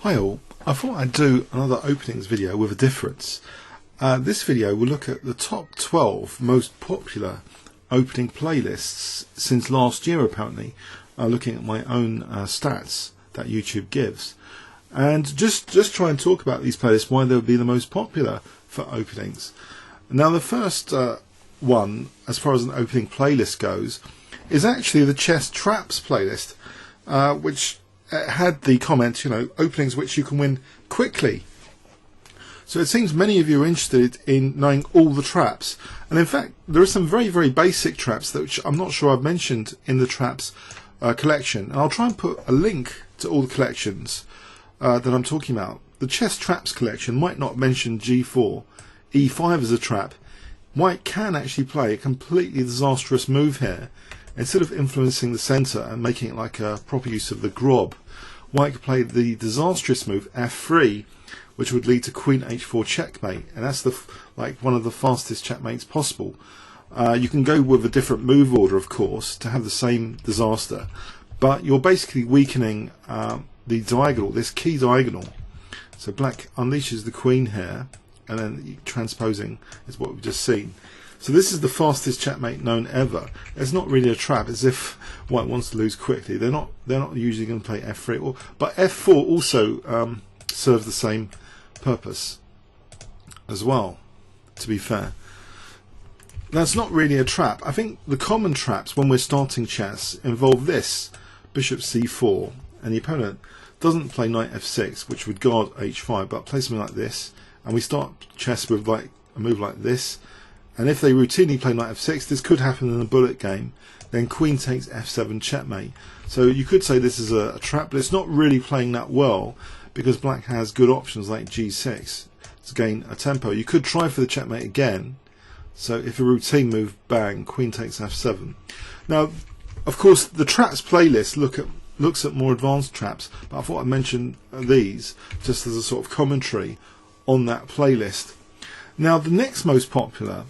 Hi all, I thought I'd do another openings video with a difference. This video will look at the top 12 most popular opening playlists since last year apparently, looking at my own stats that YouTube gives. And just try and talk about these playlists, why they would be the most popular for openings. Now the first one, as far as an opening playlist goes, is actually the Chess Traps playlist, which had the comment, openings which you can win quickly. So it seems many of you are interested in knowing all the traps, and in fact there are some very, very basic traps that which I'm not sure I've mentioned in the traps collection, and I'll try and put a link to all the collections that I'm talking about. The Chess Traps collection might not mention G4, E5 as a trap. White can actually play a completely disastrous move here. Instead of influencing the centre and making it like a proper use of the grob, White could play the disastrous move F3, which would lead to Queen H4 checkmate, and that's one of the fastest checkmates possible. You can go with a different move order, of course, to have the same disaster, but you're basically weakening the diagonal, this key diagonal. So Black unleashes the Queen here, and then transposing is what we've just seen. So this is the fastest checkmate known ever. It's not really a trap, as if White wants to lose quickly. They're not usually going to play F3, but F4 also serves the same purpose as well, to be fair. That's not really a trap. I think the common traps when we're starting chess involve this: Bishop C4, and the opponent doesn't play Knight F6, which would guard H5, but plays something like this, and we start chess with like a move like this. And if they routinely play Knight F6, this could happen in a bullet game. Then Queen takes F7 checkmate. So you could say this is a trap, but it's not really playing that well, because Black has good options like G6 to gain a tempo. You could try for the checkmate again. So if a routine move, bang, Queen takes F7. Now, of course, the traps playlist looks at more advanced traps, but I thought I'd mention these just as a sort of commentary on that playlist. Now, the next most popular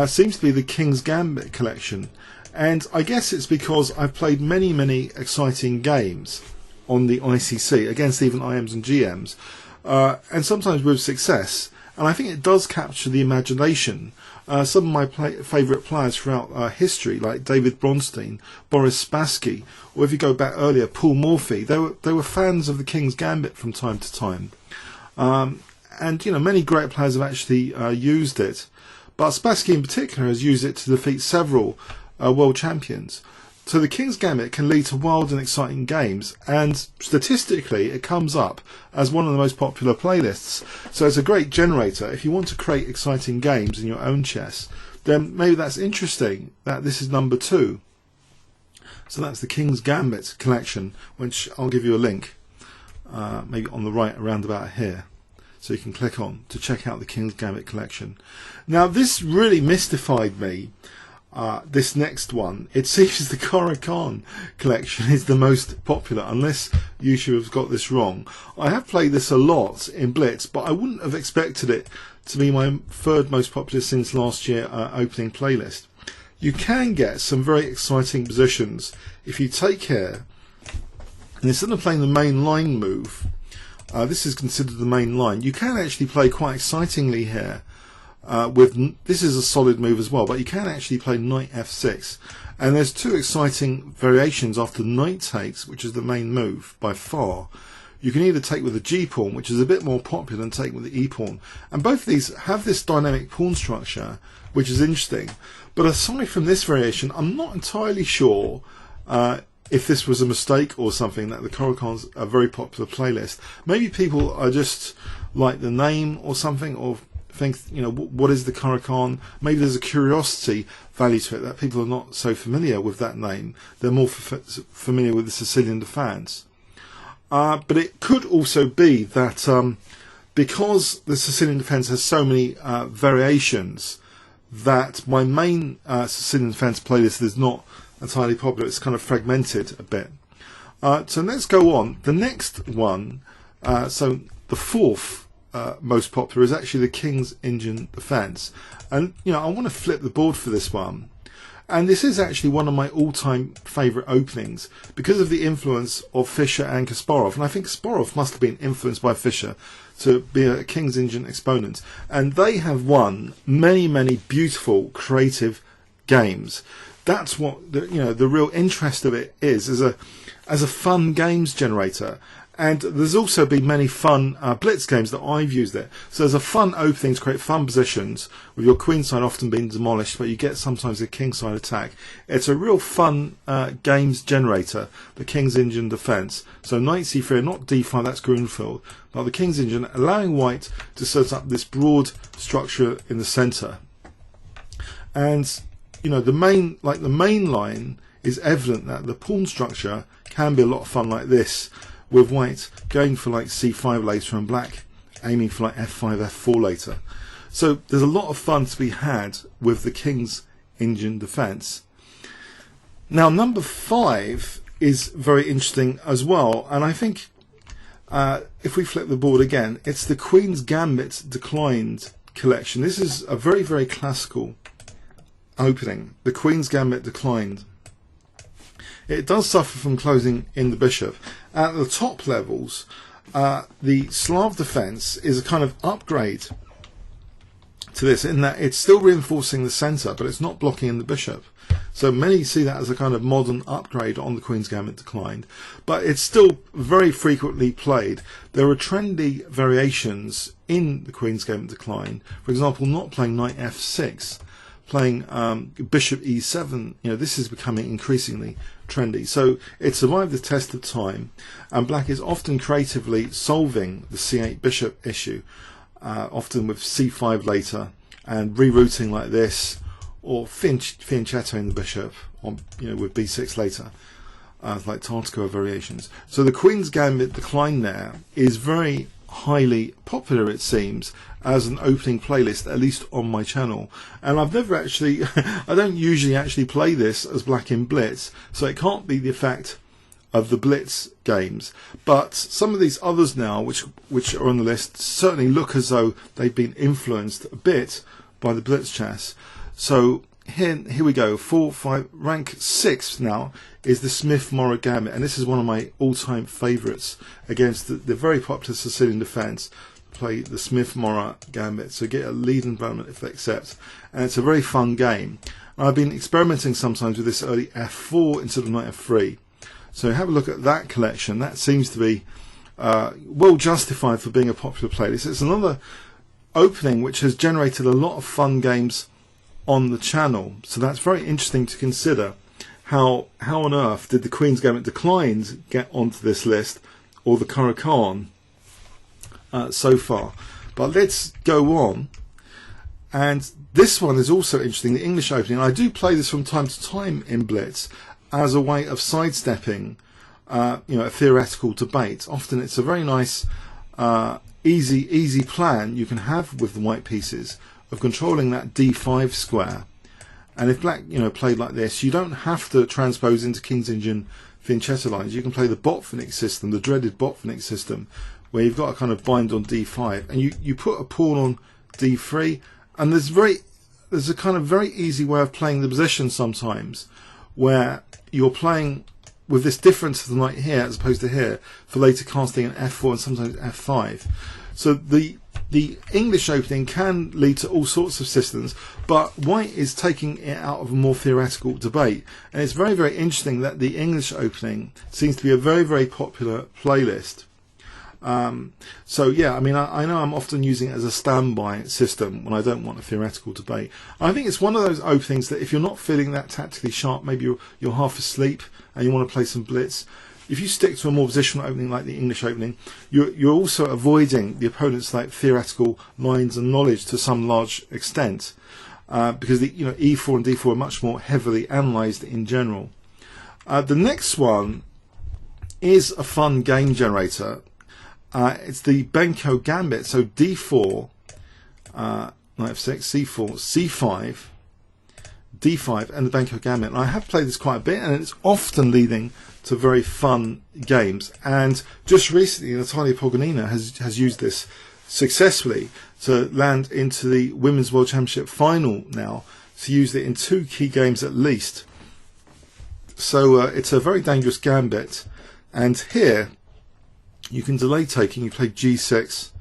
seems to be the King's Gambit collection, and I guess it's because I've played many, many exciting games on the ICC against even IMs and GMs, and sometimes with success, and I think it does capture the imagination. Some of my favourite players throughout history, like David Bronstein, Boris Spassky, or if you go back earlier, Paul Morphy, they were fans of the King's Gambit from time to time. And many great players have actually used it, but Spassky in particular has used it to defeat several world champions. So the King's Gambit can lead to wild and exciting games, and statistically it comes up as one of the most popular playlists. So it's a great generator. If you want to create exciting games in your own chess, then maybe that's interesting that this is number 2. So that's the King's Gambit collection, which I'll give you a link, maybe on the right around about here. So you can click on to check out the King's Gambit collection. Now this really mystified me, this next one. It seems the Karjakin Collection is the most popular, unless YouTube has got this wrong. I have played this a lot in Blitz, but I wouldn't have expected it to be my third most popular since last year opening playlist. You can get some very exciting positions if you take here, and instead of playing the main line move, this is considered the main line. You can actually play quite excitingly here. This is a solid move as well, but you can actually play Knight F6. And there's 2 exciting variations after Knight takes, which is the main move by far. You can either take with the G pawn, which is a bit more popular than take with the E pawn. And both of these have this dynamic pawn structure, which is interesting. But aside from this variation, I'm not entirely sure if this was a mistake or something, that the Karjakin's a very popular playlist. Maybe people are just like the name or something, or think, what is the Karjakin? Maybe there's a curiosity value to it that people are not so familiar with that name. They're more familiar with the Sicilian Defense. But it could also be that because the Sicilian Defense has so many variations, that my main Sicilian Defense playlist is not entirely popular. It's kind of fragmented a bit. So let's go on. The next one, so the fourth most popular, is actually the Kingscrusher Defense, and I want to flip the board for this one, And this is actually one of my all-time favourite openings because of the influence of Fischer and Kasparov. And I think Kasparov must have been influenced by Fischer to be a King's Indian exponent. And they have won many, many beautiful, creative games. That's what the real interest of it is, as a fun games generator. And there's also been many fun blitz games that I've used it. So there's a fun opening to create fun positions with your queen side often being demolished, but you get sometimes a king side attack. It's a real fun games generator, the King's Indian Defense. So knight c3, not d5, that's Grunfeld, but the King's Indian, allowing white to set up this broad structure in the centre. And the main line is evident that the pawn structure can be a lot of fun like this, with white going for like c5 later and black aiming for like f5, f4 later. So there's a lot of fun to be had with the King's Indian Defense. Now number 5 is very interesting as well, and I think if we flip the board again, it's the Queen's Gambit Declined collection. This is a very, very classical opening, the Queen's Gambit Declined. It does suffer from closing in the bishop. At the top levels, the Slav defense is a kind of upgrade to this, in that it's still reinforcing the centre, but it's not blocking in the bishop. So many see that as a kind of modern upgrade on the Queen's Gambit Declined, but it's still very frequently played. There are trendy variations in the Queen's Gambit Declined. For example, not playing knight f6, playing bishop e7. This is becoming increasingly trendy. So it survived the test of time, and black is often creatively solving the c8 bishop issue, often with c5 later and rerouting like this, or fianchettoing the bishop on, with b6 later, like Tartakower variations. So the Queen's Gambit Decline there is very highly popular, it seems, as an opening playlist, at least on my channel. And I've never actually I don't usually actually play this as black in blitz, so it can't be the effect of the blitz games. But some of these others now which are on the list certainly look as though they've been influenced a bit by the blitz chess. So here we go, 4, 5, rank 6 now is the Smith-Morra Gambit, and this is one of my all-time favourites against the very popular Sicilian Defense. Play the Smith-Morra Gambit, so get a lead in development if they accept, and it's a very fun game. And I've been experimenting sometimes with this early f4 instead of knight f3. So have a look at that collection. That seems to be well justified for being a popular playlist. It's another opening which has generated a lot of fun games on the channel, so that's very interesting to consider. How on earth did the Queen's Gambit Declined get onto this list, or the Karjakin so far? But let's go on. And this one is also interesting, the English opening. I do play this from time to time in blitz as a way of sidestepping a theoretical debate. Often it's a very nice easy plan you can have with the white pieces of controlling that d5 square. And if black played like this, you don't have to transpose into King's Indian fianchetto lines. You can play the Botvinnik system, the dreaded Botvinnik system, where you've got a kind of bind on d5, and you put a pawn on d3, and there's a kind of very easy way of playing the position sometimes, where you're playing with this difference to the knight here as opposed to here, for later casting an f4 and sometimes f5. So the English opening can lead to all sorts of systems, but white is taking it out of a more theoretical debate, and it's very, very interesting that the English opening seems to be a very, very popular playlist. So yeah, I mean, I know I'm often using it as a standby system when I don't want a theoretical debate. I think it's one of those openings that if you're not feeling that tactically sharp, maybe you're half asleep and you want to play some blitz, if you stick to a more positional opening like the English opening, you're also avoiding the opponent's like theoretical lines and knowledge to some large extent, because the e4 and d4 are much more heavily analysed in general. The next one is a fun game generator. It's the Benko Gambit. So d4, knight f6, c4, c5, d5, and the Benko Gambit. And I have played this quite a bit, and it's often leading to very fun games. And just recently, Natalia Pogonina has used this successfully to land into the Women's World Championship final now. to use it in 2 key games at least. So it's a very dangerous gambit. And here you can delay taking. You play g6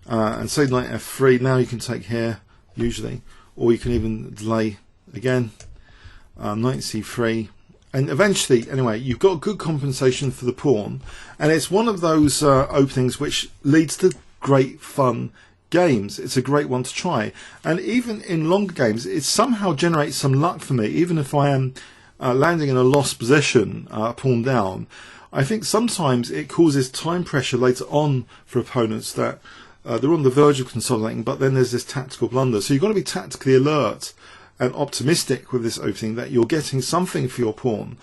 and say knight f3. Now you can take here usually, or you can even delay again, knight c3. And eventually, anyway, you've got good compensation for the pawn, and it's one of those openings which leads to great fun games. It's a great one to try, and even in longer games, it somehow generates some luck for me. Even if I am landing in a lost position, pawn down, I think sometimes it causes time pressure later on for opponents that they're on the verge of consolidating, but then there's this tactical blunder. So you've got to be tactically alert and optimistic with this opening that you're getting something for your pawn,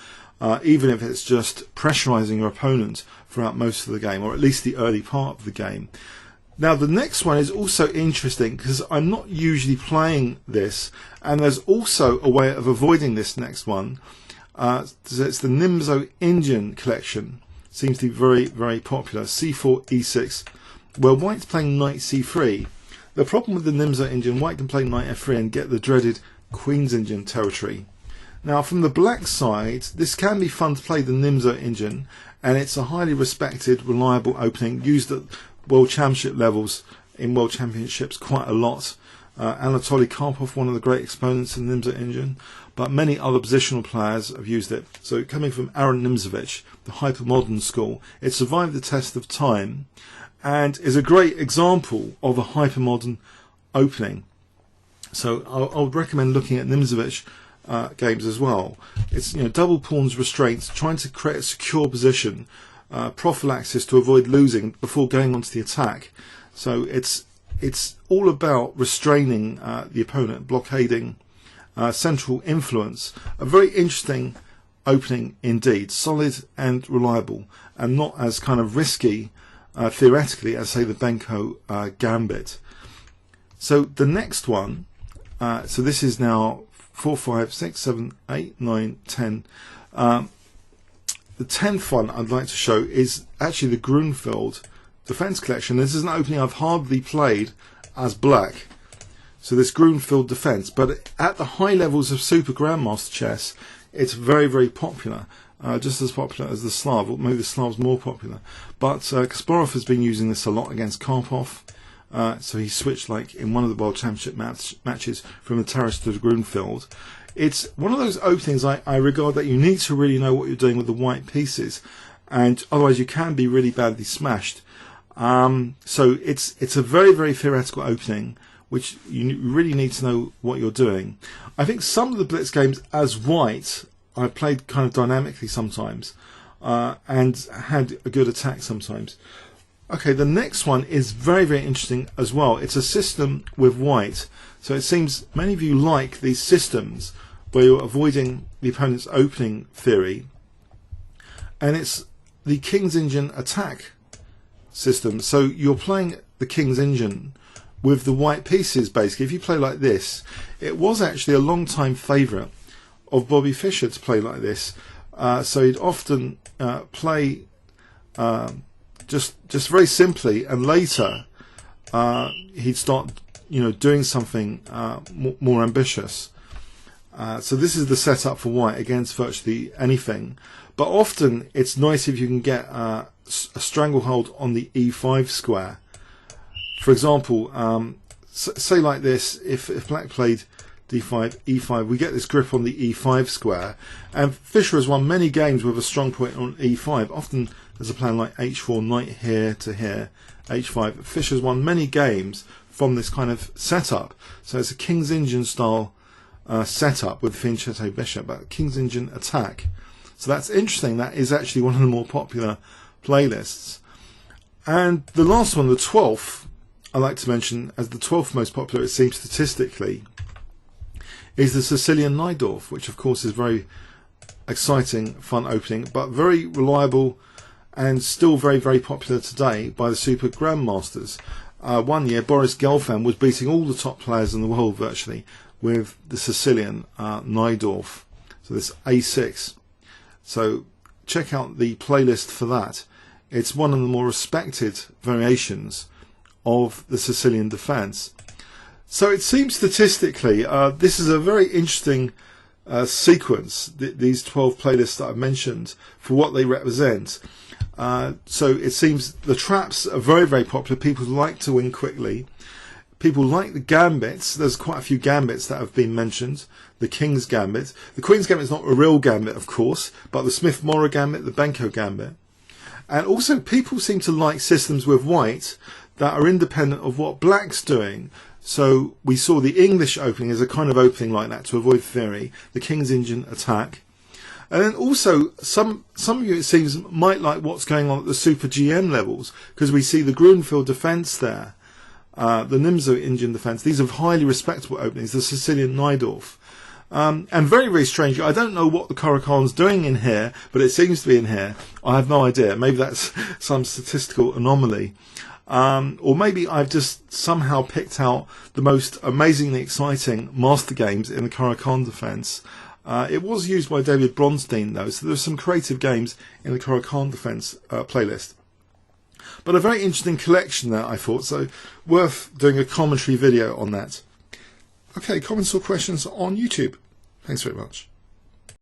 even if it's just pressurizing your opponent throughout most of the game, or at least the early part of the game. Now the next one is also interesting because I'm not usually playing this, and there's also a way of avoiding this next one. It's the NimzoIndian collection. Seems to be very, very popular. c4, e6, where white's playing knight c3. The problem with the NimzoIndian, white can play knight f3 and get the dreaded Queen's Indian territory. Now from the black side, this can be fun to play, the NimzoIndian, and it's a highly respected, reliable opening used at World Championship levels in World Championships quite a lot. Anatoly Karpov, one of the great exponents of NimzoIndian, but many other positional players have used it. So coming from Aaron Nimzovich, the hypermodern school, it survived the test of time and is a great example of a hypermodern opening. So I would recommend looking at Nimzovich games as well. It's double pawns restraints, trying to create a secure position, prophylaxis to avoid losing before going on to the attack. So it's all about restraining the opponent, blockading central influence. A very interesting opening indeed, solid and reliable, and not as kind of risky theoretically as say the Benko Gambit. So the next one, so this is now 4, 5, 6, 7, 8, 9, 10. The 10th one I'd like to show is actually the Grunfeld Defense Collection. This is an opening I've hardly played as black. So this Grunfeld Defense, but at the high levels of Super Grandmaster chess, it's very, very popular. Just as popular as the Slav, or maybe the Slav's more popular. But Kasparov has been using this a lot against Karpov. So he switched, like in one of the World Championship matches, from the terrace to the Grunfeld. It's one of those openings I regard that you need to really know what you're doing with the white pieces, and otherwise you can be really badly smashed. So it's a very, very theoretical opening, which you really need to know what you're doing. I think some of the blitz games as white I played kind of dynamically sometimes, and had a good attack sometimes. Okay, the next one is very, very interesting as well. It's a system with white. So it seems many of you like these systems where you're avoiding the opponent's opening theory. And it's the King's Indian attack system. So you're playing the King's Indian with the white pieces, basically. If you play like this, it was actually a long time favourite of Bobby Fischer to play like this. So he'd often play just very simply, and later he'd start doing something more ambitious. So this is the setup for white against virtually anything, but often it's nice if you can get a stranglehold on the e5 square. For example, say like this, if black played d5, e5, we get this grip on the e5 square, and Fischer has won many games with a strong point on e5. Often there's a plan like h4, knight here to here, h5. Fischer's won many games from this kind of setup. So it's a King's Indian style setup with fianchetto bishop, but King's Indian attack. So that's interesting. That is actually one of the more popular playlists. And the last one, the 12th, I like to mention as the 12th most popular, it seems statistically, is the Sicilian Najdorf, which of course is very exciting, fun opening, but very reliable and still very, very popular today by the Super Grandmasters. One year, Boris Gelfand was beating all the top players in the world virtually with the Sicilian Najdorf. So this A6. So check out the playlist for that. It's one of the more respected variations of the Sicilian Defense. So it seems statistically, this is a very interesting sequence, these 12 playlists that I've mentioned, for what they represent. So it seems the traps are very, very popular. People like to win quickly. People like the gambits. There's quite a few gambits that have been mentioned. The King's Gambit. The Queen's Gambit is not a real gambit, of course, but the Smith-Morrigan Gambit, the Benko Gambit. And also people seem to like systems with white that are independent of what black's doing. So we saw the English opening as a kind of opening like that to avoid theory, the King's Indian attack. And then also some of you, it seems, might like what's going on at the Super GM levels, because we see the Grunfeld Defense there, the NimzoIndian Defense. These are highly respectable openings, the Sicilian Najdorf. And very, very strangely, I don't know what the Karjakin's doing in here, but it seems to be in here. I have no idea. Maybe that's some statistical anomaly. Or maybe I've just somehow picked out the most amazingly exciting master games in the Karjakin Defense. It was used by David Bronstein, though, so there's some creative games in the Karjakin Defense playlist. But a very interesting collection there, I thought, so worth doing a commentary video on that. Okay, comments or questions on YouTube. Thanks very much.